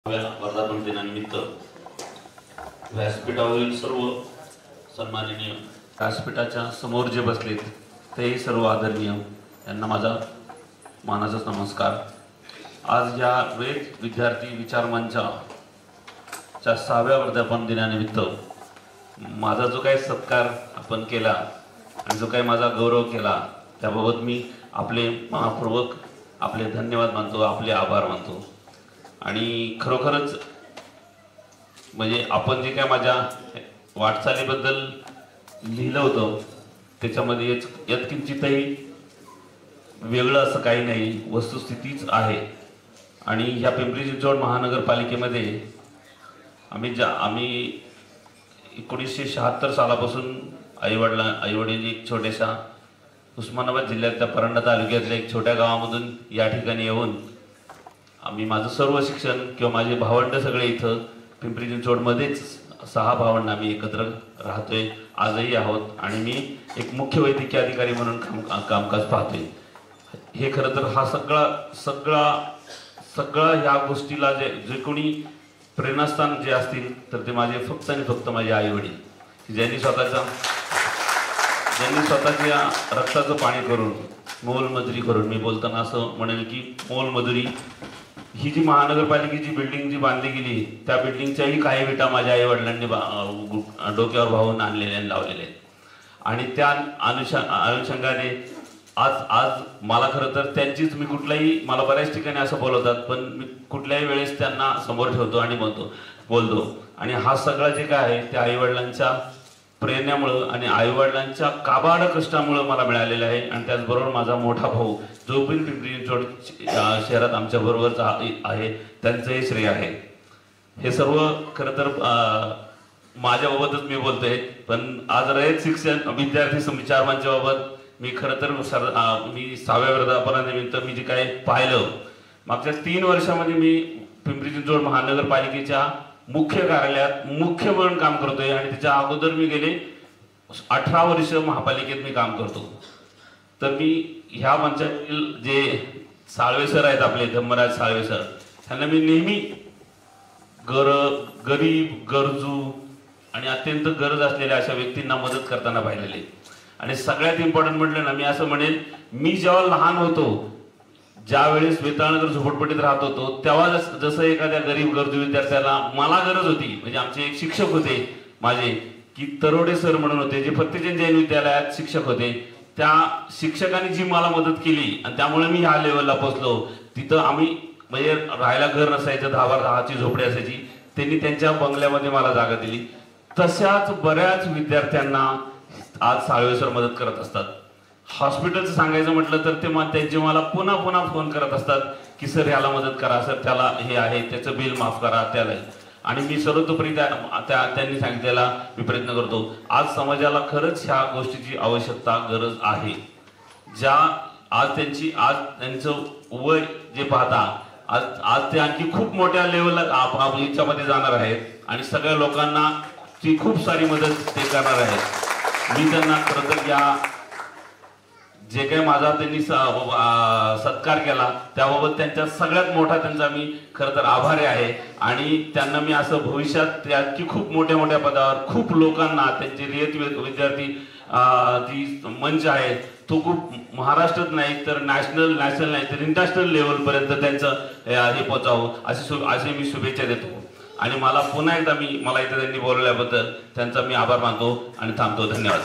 वर्धापन दिनानिमित्त व्यासपीठावरील सर्व सन्माननीय व्यासपीठाच्या समोर जे बसलेत तेही सर्व आदरणीय यांना माझा मानाचा नमस्कार। आज या वेद विद्यार्थी विचार मंचाच्या 6व्या वर्धापन दिनानिमित्त माझा जो काही सत्कार आपण केला आणि जो काही माझा गौरव केला त्याबाबत मी आपले मनपूर्वक आपले धन्यवाद मानतो, आपले आभार मानतो। आणि खरोखरच म्हणजे आपण जे काय माझ्या वाटचालीबद्दल लिहिलं होतं त्याच्यामध्ये यत्किंचितही वेगळं असं काही नाही, वस्तुस्थितीच आहे। आणि ह्या पिंपरी चिंचवड महानगरपालिकेमध्ये आम्ही 1976 सालापासून आईवडील एक छोट्याशा उस्मानाबाद जिल्ह्यातल्या परंडा तालुक्यातल्या एक छोट्या गावामधून या ठिकाणी येऊन आम्ही माझं सर्व शिक्षण किंवा माझे भावंड सगळे इथं पिंपरी चिंचवडमध्येच 6 भावंड आम्ही एकत्र राहतोय, आजही आहोत। आणि मी एक मुख्य वैद्यकीय अधिकारी म्हणून कामकाज पाहतोय। हे खरं तर हा सगळा ह्या गोष्टीला जे कोणी प्रेरणास्थान जे असतील तर ते माझे फक्त आणि फक्त माझे आई वडील, ज्यांनी स्वतःच्या रक्ताचं पाणी करून मोलमजुरी करून, मी बोलताना असं म्हणेल की मोलमजुरी, ही जी महानगरपालिकेची बिल्डिंग जी बांधली गेली त्या बिल्डिंगच्याही काही विटा माझ्या आई वडिलांनी डोक्यावर वाहून आणलेल्या आणि लावलेल्या आहेत। आणि त्या अनुषंगाने आज मला खरं तर त्यांचीच मी कुठल्याही, मला बऱ्याच ठिकाणी असं बोलवतात पण मी कुठल्याही वेळेस त्यांना समोर ठेवतो आणि बोलतो। आणि हा सगळा जे काय आहे त्या आईवडिलांच्या प्रेरणेमुळे आणि आईवडिलांच्या काबाड कष्टामुळे मला मिळालेलं आहे। आणि त्याचबरोबर माझा मोठा भाऊ जो पण पिंपरी चिंचवड शहरात आमच्या बरोबरच आहे त्यांचंही श्रेय आहे। हे सर्व खरं तर माझ्याबाबतच मी बोलतोय, पण आज रयत शिक्षण विद्यार्थी विचार मंचाबाबत मी खरं तर मी 6व्या वर्धापनानिमित्त मी जे काय पाहिलं मागच्या 3 वर्षामध्ये मी पिंपरी चिंचवड महानगरपालिकेच्या मुख्य कार्यालयात मुख्य म्हणून काम करतोय। आणि त्याच्या अगोदर मी गेले 18 वर्ष महापालिकेत मी काम करतो। तर मी ह्या मंचातील जे साळवे सर आहेत आपले धम्मराज साळवे सर, त्यांना मी नेहमी गरीब, गरजू आणि अत्यंत गरज असलेल्या अशा व्यक्तींना मदत करताना पाहिलेले। आणि सगळ्यात इम्पॉर्टंट म्हटलं ना, मी असं म्हणेन, मी जेव्हा लहान होतो, ज्या वेळेस वेताळनगर झोपडपट्टीत राहत होतो, तेव्हा जसं एखाद्या गरीब गरजू विद्यार्थ्याला मला गरज होती, म्हणजे आमचे एक शिक्षक होते माझे की तरोडे सर म्हणून होते, जे फत्तेचंद जैन विद्यालयात शिक्षक होते, त्या शिक्षकांनी जी मला मदत केली आणि त्यामुळे मी ह्या लेवलला पोहोचलो। तिथं आम्ही म्हणजे राहायला घर नसायचं, 10-10ची झोपडी असायची, त्यांनी त्यांच्या बंगल्यामध्ये मला जागा दिली। तशाच बऱ्याच विद्यार्थ्यांना आज साळवे सर मदत करत असतात। हॉस्पिटलचं सांगायचं म्हटलं तर ते त्यांचे मला पुन्हा फोन करत असतात की सर ह्याला मदत करा, सर त्याला हे आहे त्याचं बिल माफ करा त्याला। आणि मी सर्वतोपरी त्यांनी सांगितलेला मी प्रयत्न करतो। आज समाजाला खरंच ह्या गोष्टीची आवश्यकता गरज आहे। आज त्यांचं वय जे पाहता आज ते आणखी खूप मोठ्या लेवलला याच्यामध्ये जाणार आहेत आणि सगळ्या लोकांना ती खूप सारी मदत ते करणार आहेत। मी त्यांना खरं तर या जे काही माझा त्यांनी सत्कार केला त्याबाबत त्यांच्या सगळ्यात मोठा त्यांचा मी खरं तर आभारी आहे। आणि त्यांना मी असं भविष्यात की खूप मोठ्या पदावर खूप लोकांना त्यांचे रयत विद्यार्थी जी मंच आहे तो खूप महाराष्ट्रात नाही तर नॅशनल नाही तर इंटरनॅशनल लेवलपर्यंत त्यांचं हे पोचावं असे मी शुभेच्छा देतो। आणि मला पुन्हा एकदा मला इथे त्यांनी बोलवल्याबद्दल त्यांचा मी आभार मानतो आणि थांबतो। धन्यवाद।